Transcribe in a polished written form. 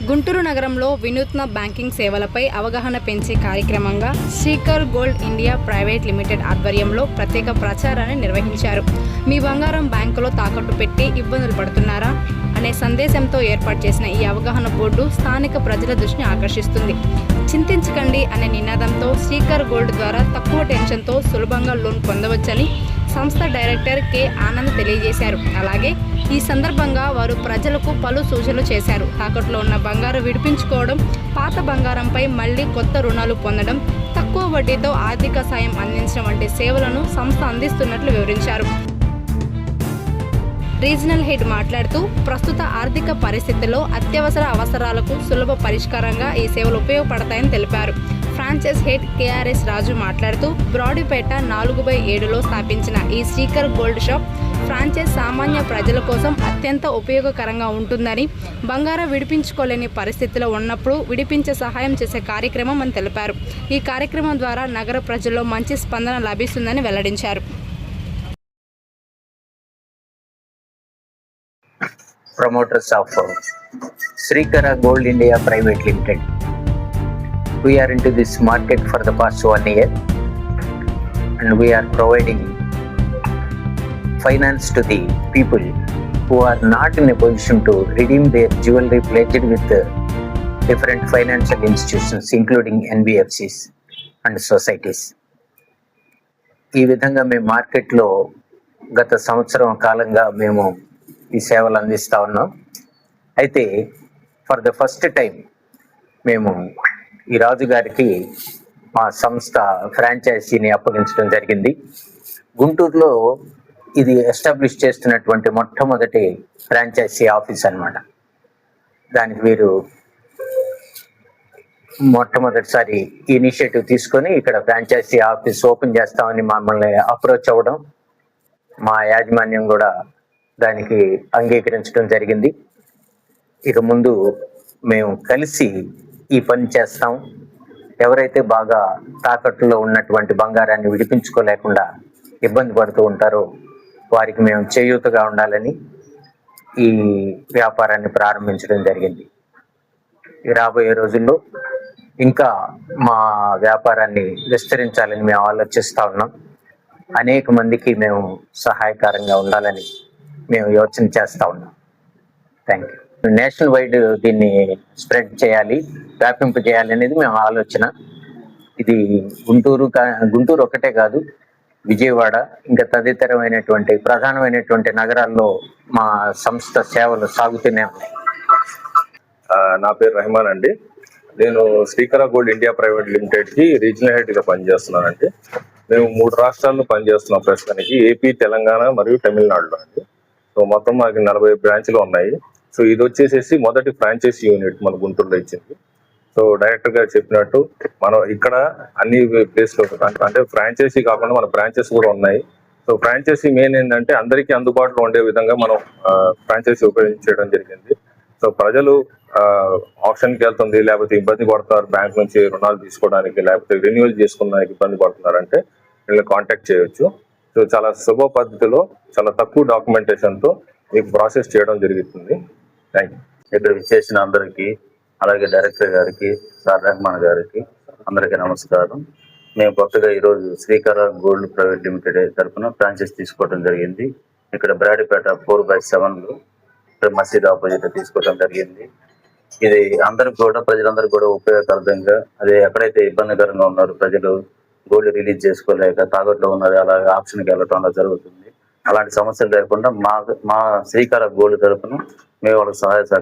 గుంటూరు నగరంలో వినూత్న బ్యాంకింగ్ సేవలపై అవగాహన పెంచే కార్యక్రమంగా Srikar gold India private limited ఆధ్వర్యంలో ప్రత్యేక ప్రచారాన్ని నిర్వహించారు. మీ బంగారం బ్యాంకులో తాకట్టు పెట్టి ఇబ్బందులు పడుతున్నారా అనే సందేశంతో ఏర్పాటు చేసిన ఈ అవగాహన బోర్డు స్థానిక ప్రజల దృష్టిని ఆకర్షిస్తుంది. చింతించకండి అనే నినాదంతో శ్రీకర్ గోల్డ్ ద్వారా తక్కువ టెన్షన్తో సులభంగా లోన్ పొందవచ్చని సంస్థ డైరెక్టర్ కె ఆనంద్ తెలియజేశారు. అలాగే ఈ సందర్భంగా వారు ప్రజలకు పలు సూచనలు చేశారు. తాకట్టులో ఉన్న బంగారం విడిపించుకోవడం, పాత బంగారంపై మళ్లీ కొత్త రుణాలు పొందడం, తక్కువ వడ్డీతో ఆర్థిక సాయం అందించడం వంటి సేవలను సంస్థ అందిస్తున్నట్లు వివరించారు. రీజనల్ హెడ్ మాట్లాడుతూ ప్రస్తుత ఆర్థిక పరిస్థితుల్లో అత్యవసర అవసరాలకు సులభ పరిష్కారంగా ఈ సేవలు ఉపయోగపడతాయని తెలిపారు. ఫ్రాంచైజ్ హెడ్ కేఆర్ఎస్ రాజు మాట్లాడుతూ బ్రాడీపేట 4/7లో స్థాపించిన ఈ శ్రీకర్ గోల్డ్ షాప్ ఫ్రాంచైజ్ సామాన్య ప్రజల కోసం అత్యంత ఉపయోగకరంగా ఉంటుందని, బంగారం విడిపించుకోలేని పరిస్థితిలో ఉన్నప్పుడు విడిపించే సహాయం చేసే కార్యక్రమం అని తెలిపారు. ఈ కార్యక్రమం ద్వారా నగర ప్రజల్లో మంచి స్పందన లభిస్తుందని వెల్లడించారు. Promoters of Srikara Gold India Private Limited. We are into this market for the past 1 year and we are providing finance to the people who are not in a position to redeem their jewelry pledged with different financial institutions including NBFCs and societies. ఈ విధంగా మేము మార్కెట్లో గత సంవత్సరం కాలంగా మేము ఈ సేవలు అందిస్తూ ఉన్నాం. అయితే ఫర్ ద ఫస్ట్ టైం మేము ఈ రాజు గారికి మా సంస్థ ఫ్రాంచైజీని అప్పగించడం జరిగింది. గుంటూరులో ఇది ఎస్టాబ్లిష్ చేస్తున్నటువంటి మొట్టమొదటి ఫ్రాంచైజీ ఆఫీస్ అన్నమాట. దానికి వీరు మొట్టమొదటిసారి ఇనిషియేటివ్ తీసుకొని ఇక్కడ ఫ్రాంచైజీ ఆఫీస్ ఓపెన్ చేస్తామని మమ్మల్ని అప్రోచ్ అవ్వడం, మా యాజమాన్యం కూడా దానికి అంగీకరించడం జరిగింది. ఇక ముందు మేము కలిసి ఈ పని చేస్తాం. ఎవరైతే బాగా తాకట్టులో ఉన్నటువంటి బంగారాన్ని విడిపించుకోలేకుండా ఇబ్బంది పడుతూ ఉంటారో వారికి మేము చేయూతగా ఉండాలని ఈ వ్యాపారాన్ని ప్రారంభించడం జరిగింది. రాబోయే రోజుల్లో ఇంకా మా వ్యాపారాన్ని విస్తరించాలని మేము ఆలోచిస్తూ ఉన్నాం. అనేక మందికి మేము సహాయకారంగా ఉండాలని మేము యోచన చేస్తూ ఉన్నాం. Thank you. నేషనల్ వైడ్ దీన్ని స్ప్రెడ్ చేయాలి, వ్యాపింపు చేయాలి అనేది మేము ఆలోచన. ఇది గుంటూరు ఒకటే కాదు, విజయవాడ ఇంకా తదితరమైనటువంటి ప్రధానమైనటువంటి నగరాల్లో మా సంస్థ సేవలు సాగుతూనే ఉన్నాయి. నా పేరు రెహమాన్ అండి. నేను శ్రీకర గోల్డ్ ఇండియా ప్రైవేట్ లిమిటెడ్కి రీజనల్ హెడ్గా పనిచేస్తున్నానండి. మేము 3 రాష్ట్రాల్లో పనిచేస్తున్నాం ప్రస్తుతానికి, ఏపీ, తెలంగాణ మరియు తమిళనాడులో అండి. సో మొత్తం మాకు 40 బ్రాంచ్లు ఉన్నాయి. సో ఇది వచ్చేసేసి మొదటి ఫ్రాంచైజీ యూనిట్ మన గుంటూరులో ఇచ్చింది. సో డైరెక్టర్ గారు చెప్పినట్టు మనం ఇక్కడ అన్ని ప్లేస్లో అంటే ఫ్రాంచైజీ కాకుండా మన బ్రాంచెస్ కూడా ఉన్నాయి. సో ఫ్రాంచైజీ మెయిన్ ఏంటంటే అందరికీ అందుబాటులో ఉండే విధంగా మనం ఫ్రాంచైజీ ఉపయోగించడం జరిగింది. సో ప్రజలు ఆప్షన్కి వెళ్తుంది, లేకపోతే ఇబ్బంది పడుతున్నారు బ్యాంక్ నుంచి రుణాలు తీసుకోవడానికి, లేకపోతే రెన్యువల్ చేసుకోవడానికి ఇబ్బంది పడుతున్నారంటే వీళ్ళని కాంటాక్ట్ చేయొచ్చు. సో చాలా శుభ పద్ధతిలో చాలా తక్కువ డాక్యుమెంటేషన్తో మీకు ప్రాసెస్ చేయడం జరుగుతుంది. Thank you. ఇక్కడ విచ్చేసిన అందరికీ, అలాగే డైరెక్టర్ గారికి, సార్ రెహమాన్ గారికి అందరికీ నమస్కారం. మేము కొత్తగా ఈరోజు శ్రీకర గోల్డ్ ప్రైవేట్ లిమిటెడ్ తరఫున ఫ్రాంచైజ్ తీసుకోవడం జరిగింది. ఇక్కడ బ్రాడీపేట 4/7లో ఇక్కడ మసీద్ ఆపోజిట్ తీసుకోవడం జరిగింది. ఇది అందరికి కూడా, ప్రజలందరికీ కూడా ఉపయోగకరంగా, అదే ఎక్కడైతే ఇబ్బందికరంగా ఉన్నారో ప్రజలు గోల్డ్ రిలీజ్ చేసుకోలేక తాకట్లో ఉన్నది అలాగే ఆప్షన్కి వెళ్ళటం జరుగుతుంది. అలాంటి సమస్యలు లేకుండా మా శ్రీకర గోల్డ్ తరఫున మేము వాళ్ళకి సహాయ